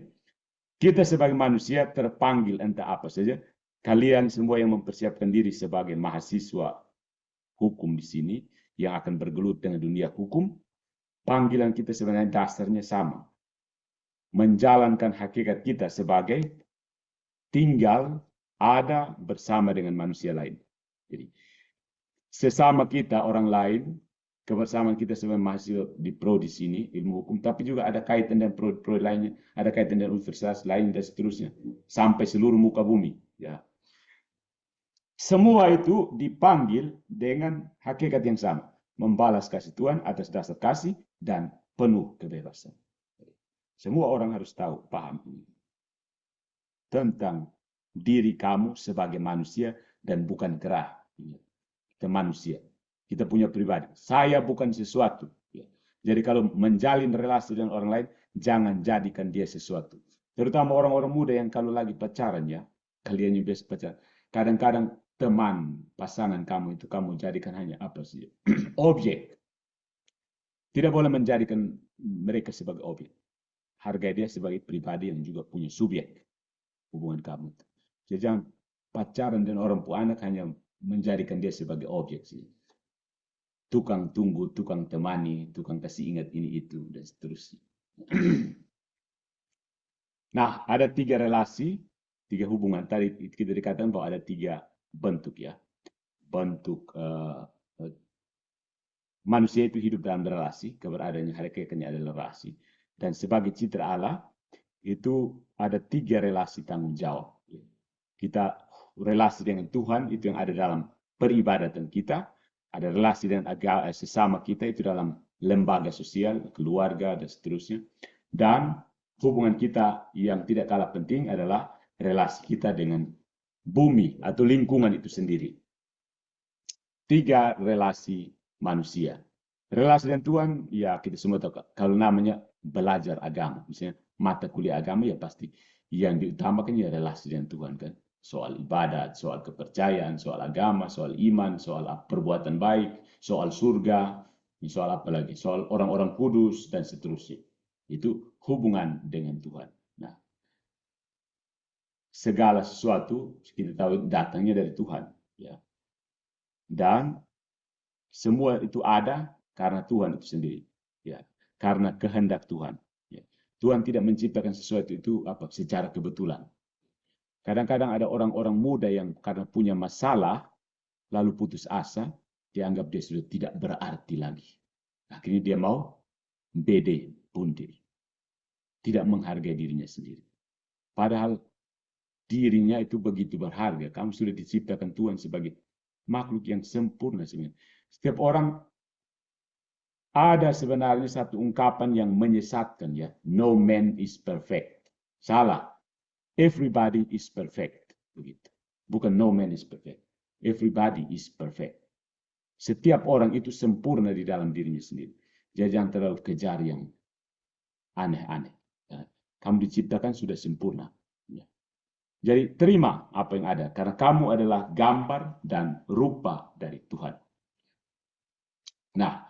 kita sebagai manusia terpanggil entah apa saja. Kalian semua yang mempersiapkan diri sebagai mahasiswa hukum di sini yang akan bergelut dengan dunia hukum, panggilan kita sebenarnya dasarnya sama. Menjalankan hakikat kita sebagai tinggal ada bersama dengan manusia lain. Jadi, sesama kita orang lain, kebersamaan kita sebagai mahasiswa di prodi sini, ilmu hukum, tapi juga ada kaitan dengan prodi lainnya, ada kaitan dengan universitas lain dan seterusnya, sampai seluruh muka bumi. Ya. Semua itu dipanggil dengan hakikat yang sama, membalas kasih Tuhan atas dasar kasih dan penuh kebebasan. Semua orang harus tahu, paham ini tentang diri kamu sebagai manusia dan bukan kerah. Kita manusia, kita punya pribadi. Saya bukan sesuatu. Jadi kalau menjalin relasi dengan orang lain, jangan jadikan dia sesuatu. Terutama orang-orang muda yang kalau lagi pacaran ya, kalian yang biasa pacaran, kadang-kadang teman pasangan kamu itu kamu jadikan hanya apa sih? Objek. Tidak boleh menjadikan mereka sebagai objek. Hargai dia sebagai pribadi yang juga punya subjek hubungan kamu. Jadi jangan pacaran dan orang tua anak hanya menjadikan dia sebagai objek sih. Tukang tunggu, tukang temani, tukang kasih ingat ini itu dan seterusnya. Nah, ada 3 relasi, 3 hubungan. Tadi kita dikatakan bahwa ada 3 bentuk ya. Bentuk manusia itu hidup dalam relasi, keberadaannya hakikatnya adalah relasi. Dan sebagai citra Allah, itu ada 3 relasi tanggung jawab. Kita relasi dengan Tuhan itu yang ada dalam peribadatan kita, ada relasi dengan sesama kita itu dalam lembaga sosial, keluarga dan seterusnya. Dan hubungan kita yang tidak kalah penting adalah relasi kita dengan bumi atau lingkungan itu sendiri. 3 relasi manusia. Relasi dengan Tuhan, ya kita semua tahu, kalau namanya belajar agama, misalnya mata kuliah agama ya pasti yang diutamakan ya relasi dengan Tuhan kan. Soal ibadat, soal kepercayaan, soal agama, soal iman, soal perbuatan baik, soal surga, soal apa lagi, soal orang-orang kudus dan seterusnya. Itu hubungan dengan Tuhan. Nah, segala sesuatu kita tahu datangnya dari Tuhan, ya. Dan semua itu ada karena Tuhan itu sendiri, ya, karena kehendak Tuhan. Ya. Tuhan tidak menciptakan sesuatu itu secara kebetulan. Kadang-kadang ada orang-orang muda yang karena punya masalah lalu putus asa, dianggap dia sudah tidak berarti lagi. Akhirnya dia mau bede, bundir, tidak menghargai dirinya sendiri. Padahal dirinya itu begitu berharga. Kamu sudah diciptakan Tuhan sebagai makhluk yang sempurna sebenarnya. Setiap orang ada sebenarnya satu ungkapan yang menyesatkan ya. No man is perfect. Salah. Everybody is perfect. Begitu. Bukan no man is perfect. Everybody is perfect. Setiap orang itu sempurna di dalam dirinya sendiri. Jadi jangan terlalu kejar yang aneh-aneh. Ya. Kamu diciptakan sudah sempurna. Ya. Jadi terima apa yang ada. Karena kamu adalah gambar dan rupa dari Tuhan. Nah,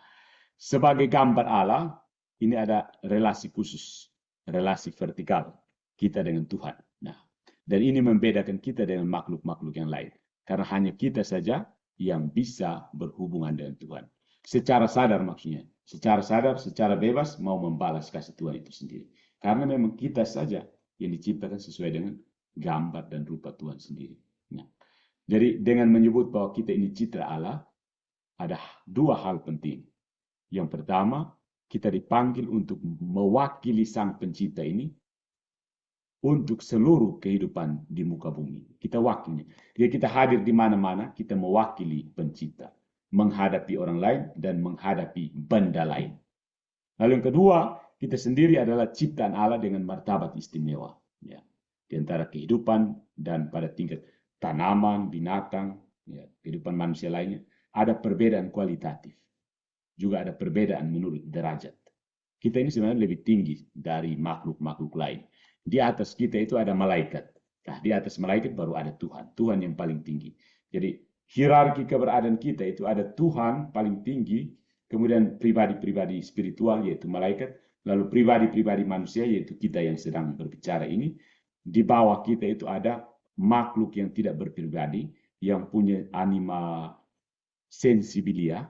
sebagai gambar Allah, ini ada relasi khusus, relasi vertikal kita dengan Tuhan. Nah, dan ini membedakan kita dengan makhluk-makhluk yang lain. Karena hanya kita saja yang bisa berhubungan dengan Tuhan. Secara sadar maksudnya. Secara sadar, secara bebas mau membalas kasih Tuhan itu sendiri. Karena memang kita saja yang diciptakan sesuai dengan gambar dan rupa Tuhan sendiri. Nah, jadi dengan menyebut bahwa kita ini citra Allah, ada 2 hal penting. Yang pertama, kita dipanggil untuk mewakili Sang Pencipta ini untuk seluruh kehidupan di muka bumi. Kita wakilnya. Jadi kita hadir di mana-mana, kita mewakili Pencipta. Menghadapi orang lain dan menghadapi benda lain. Lalu yang kedua, kita sendiri adalah ciptaan Allah dengan martabat istimewa. Ya. Di antara kehidupan dan pada tingkat tanaman, binatang, ya, kehidupan manusia lainnya, ada perbedaan kualitatif. Juga ada perbedaan menurut derajat. Kita ini sebenarnya lebih tinggi dari makhluk-makhluk lain. Di atas kita itu ada malaikat. Nah, di atas malaikat baru ada Tuhan. Tuhan yang paling tinggi. Jadi hierarki keberadaan kita itu ada Tuhan paling tinggi, kemudian pribadi-pribadi spiritual yaitu malaikat, lalu pribadi-pribadi manusia yaitu kita yang sedang berbicara ini. Di bawah kita itu ada makhluk yang tidak berpribadi, yang punya anima sensibilia,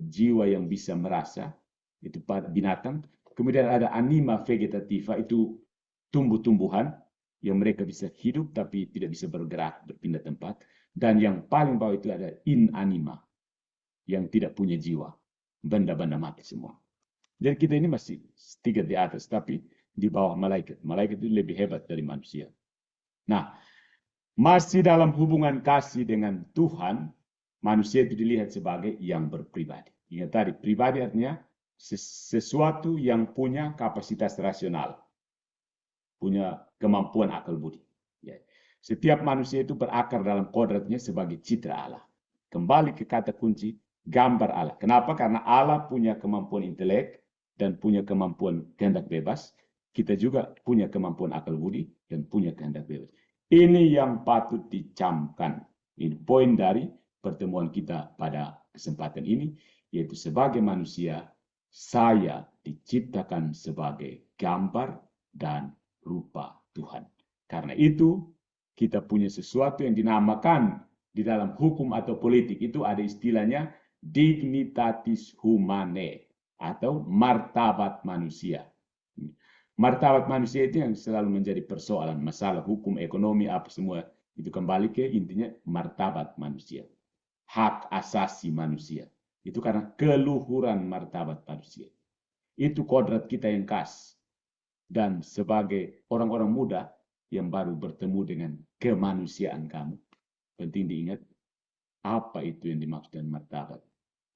jiwa yang bisa merasa, itu pada binatang. Kemudian ada anima vegetativa, itu tumbuh-tumbuhan yang mereka bisa hidup tapi tidak bisa bergerak, berpindah tempat. Dan yang paling bawah itu ada inanima, yang tidak punya jiwa, benda-benda mati semua. Jadi kita ini masih tiga di atas, tapi di bawah malaikat. Malaikat itu lebih hebat dari manusia. Nah, masih dalam hubungan kasih dengan Tuhan, manusia itu dilihat sebagai yang berpribadi. Ingat tadi, pribadi artinya sesuatu yang punya kapasitas rasional, punya kemampuan akal budi. Ya. Setiap manusia itu berakar dalam kodratnya sebagai citra Allah. Kembali ke kata kunci, gambar Allah. Kenapa? Karena Allah punya kemampuan intelek dan punya kemampuan kehendak bebas. Kita juga punya kemampuan akal budi dan punya kehendak bebas. Ini yang patut dicamkan. Ini poin dari pertemuan kita pada kesempatan ini, yaitu sebagai manusia, saya diciptakan sebagai gambar dan rupa Tuhan. Karena itu, kita punya sesuatu yang dinamakan di dalam hukum atau politik, itu ada istilahnya dignitatis humanae atau martabat manusia. Martabat manusia itu yang selalu menjadi persoalan, masalah hukum, ekonomi, apa semua. Itu kembali ke intinya martabat manusia. Hak asasi manusia. Itu karena keluhuran martabat manusia. Itu kodrat kita yang khas. Dan sebagai orang-orang muda yang baru bertemu dengan kemanusiaan kamu, penting diingat apa itu yang dimaksud dengan martabat.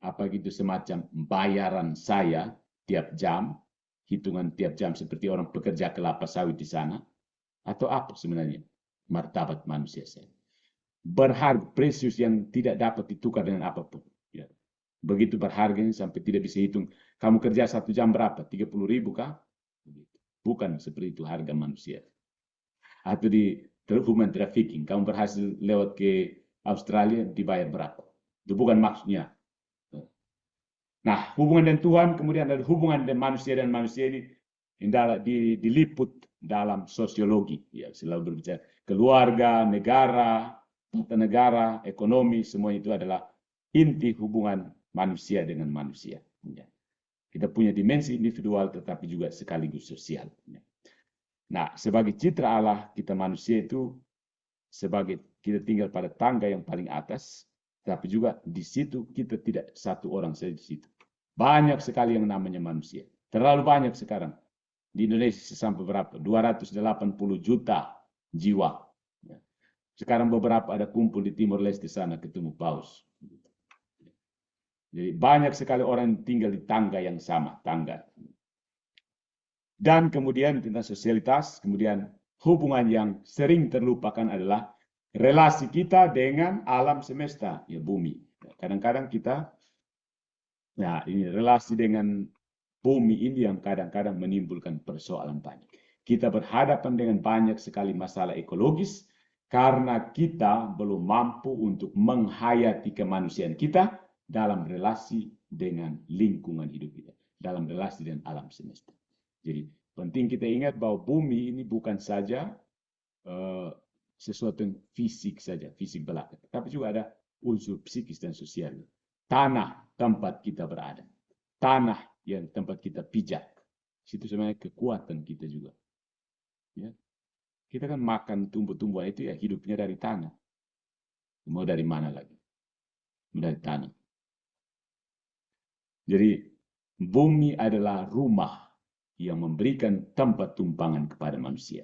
Apa itu semacam bayaran saya tiap jam, hitungan tiap jam seperti orang pekerja kelapa sawit di sana, atau apa sebenarnya martabat manusia saya? Berharga, precious yang tidak dapat ditukar dengan apapun. Ya. Begitu berharganya sampai tidak bisa hitung. Kamu kerja 1 jam berapa? 30.000 kah? Bukan seperti itu harga manusia. Atau di human trafficking, kamu berhasil lewat ke Australia dibayar berapa? Itu bukan maksudnya. Nah, hubungan dengan Tuhan, kemudian ada hubungan dengan manusia dan manusia ini diliput dalam sosiologi. Ya, selalu berbicara keluarga, negara, tata negara, ekonomi, semua itu adalah inti hubungan manusia dengan manusia. Ya. Kita punya dimensi individual tetapi juga sekaligus sosial. Ya. Nah, sebagai citra Allah, kita manusia itu sebagai kita tinggal pada tangga yang paling atas, tapi juga di situ kita tidak satu orang saja di situ. Banyak sekali yang namanya manusia. Terlalu banyak sekarang. Di Indonesia sampai berapa? 280 juta jiwa. Sekarang beberapa ada kumpul di Timor Leste sana ketemu paus. Jadi banyak sekali orang yang tinggal di tangga yang sama, tangga. Dan kemudian tentang sosialitas, kemudian hubungan yang sering terlupakan adalah relasi kita dengan alam semesta, ya bumi. Kadang-kadang kita, nah ini relasi dengan bumi ini yang kadang-kadang menimbulkan persoalan banyak. Kita berhadapan dengan banyak sekali masalah ekologis karena kita belum mampu untuk menghayati kemanusiaan kita dalam relasi dengan lingkungan hidup kita, dalam relasi dengan alam semesta. Jadi penting kita ingat bahwa bumi ini bukan saja sesuatu yang fisik saja, fisik belaka, tapi juga ada unsur psikis dan sosial. Tanah tempat kita berada, tanah yang tempat kita pijak, situ sebenarnya kekuatan kita juga. Ya. Kita kan makan tumbuh-tumbuhan itu ya hidupnya dari tanah. Mau dari mana lagi? Dari tanah. Jadi bumi adalah rumah yang memberikan tempat tumpangan kepada manusia.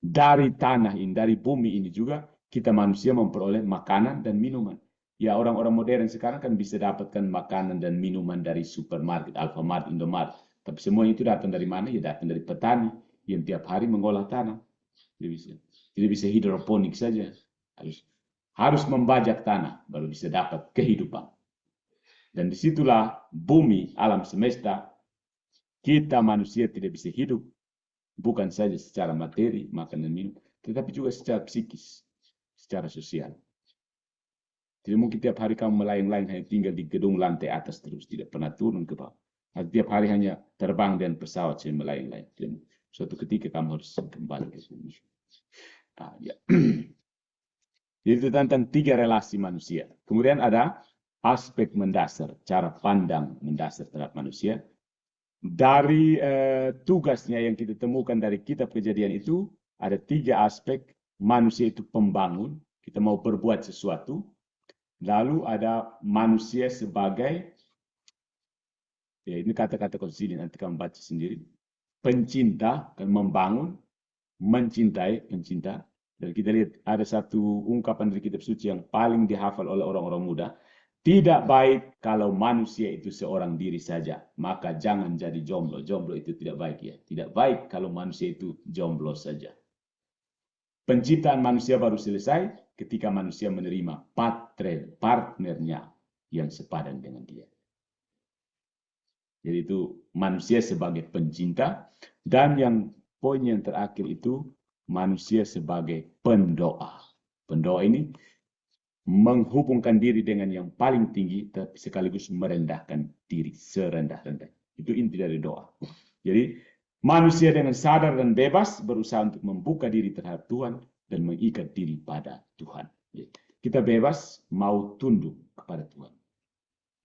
Dari tanah ini, dari bumi ini juga kita manusia memperoleh makanan dan minuman. Ya orang-orang modern sekarang kan bisa dapatkan makanan dan minuman dari supermarket, Alfamart, Indomart. Tapi semua itu datang dari mana? Ya datang dari petani yang tiap hari mengolah tanah. Tidak bisa hidroponik saja. Harus membajak tanah baru bisa dapat kehidupan. Dan disitulah bumi, alam semesta, kita manusia tidak bisa hidup. Bukan saja secara materi, makan dan minum, tetapi juga secara psikis, secara sosial. Tidak mungkin tiap hari kamu melayang-layang hanya tinggal di gedung lantai atas terus, tidak pernah turun ke bawah. Tiap hari hanya terbang dengan pesawat saya melayang-layang. Suatu ketika kamu harus kembali ke bumi. Ya. Jadi itu tentang 3 relasi manusia. Kemudian ada aspek mendasar, cara pandang mendasar terhadap manusia. Dari tugasnya yang kita temukan dari kitab Kejadian itu, ada 3 aspek. Manusia itu pembangun, kita mau berbuat sesuatu. Lalu ada manusia sebagai, ya ini kata-kata konsili, nanti kamu baca sendiri. Pencinta, kan membangun, mencintai, pencinta. Dan kita lihat ada satu ungkapan dari kitab suci yang paling dihafal oleh orang-orang muda. Tidak baik kalau manusia itu seorang diri saja, maka jangan jadi jomblo. Jomblo itu tidak baik ya. Tidak baik kalau manusia itu jomblo saja. Penciptaan manusia baru selesai ketika manusia menerima partnernya yang sepadan dengan dia. Jadi itu manusia sebagai pencinta, dan yang poin yang terakhir itu manusia sebagai pendoa. Pendoa ini menghubungkan diri dengan yang paling tinggi, tapi sekaligus merendahkan diri serendah-rendah. Itu inti dari doa. Jadi manusia dengan sadar dan bebas berusaha untuk membuka diri terhadap Tuhan dan mengikat diri pada Tuhan. Kita bebas mau tunduk kepada Tuhan.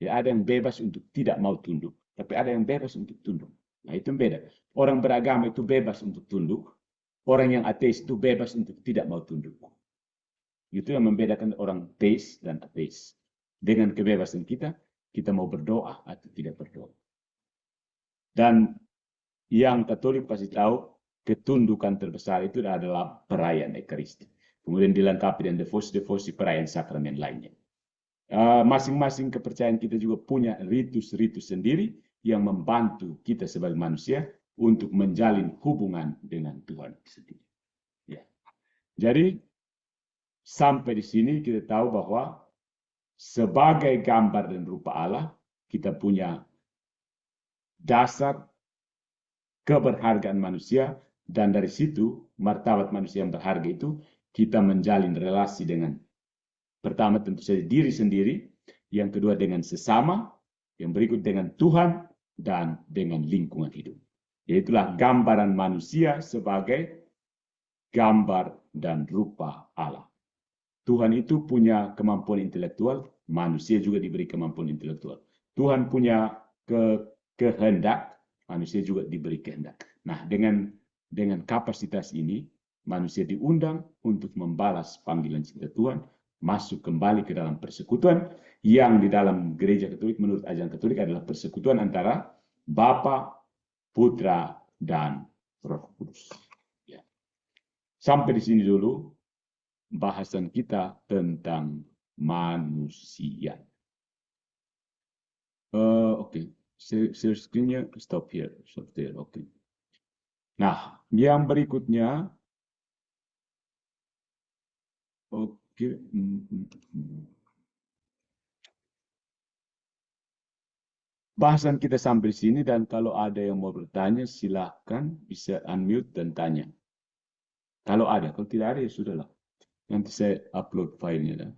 Ya, ada yang bebas untuk tidak mau tunduk, tapi ada yang bebas untuk tunduk. Nah, itu beda. Orang beragama itu bebas untuk tunduk. Orang yang ateis itu bebas untuk tidak mau tunduk. Itu yang membedakan orang teis dan ateis. Dengan kebebasan kita, kita mau berdoa atau tidak berdoa. Dan yang Katolik pasti tahu, ketundukan terbesar itu adalah perayaan Ekaristi. Kemudian dilengkapi dengan devosi-devosi perayaan sakramen lainnya. Masing-masing kepercayaan kita juga punya ritus-ritus sendiri yang membantu kita sebagai manusia untuk menjalin hubungan dengan Tuhan sendiri. Ya. Jadi sampai di sini kita tahu bahwa sebagai gambar dan rupa Allah, kita punya dasar keberhargaan manusia, dan dari situ martabat manusia yang berharga itu kita menjalin relasi dengan, pertama tentu saja diri sendiri, yang kedua dengan sesama, yang berikut dengan Tuhan, dan dengan lingkungan hidup. Yaitulah gambaran manusia sebagai gambar dan rupa Allah. Tuhan itu punya kemampuan intelektual, manusia juga diberi kemampuan intelektual. Tuhan punya kehendak, manusia juga diberi kehendak. Nah, dengan kapasitas ini, manusia diundang untuk membalas panggilan cinta Tuhan, masuk kembali ke dalam persekutuan yang di dalam gereja Katolik menurut ajaran Katolik adalah persekutuan antara Bapa, Putra, dan Roh Kudus. Ya. Sampai di sini dulu bahasan kita tentang manusia. Oke. Share screen-nya stop here, stop there. Oke. Nah, yang berikutnya, oke. Bahasan kita sampai sini, dan kalau ada yang mau bertanya, silakan bisa unmute dan tanya. Kalau ada, kalau tidak ada ya sudahlah. Nanti saya upload filenya.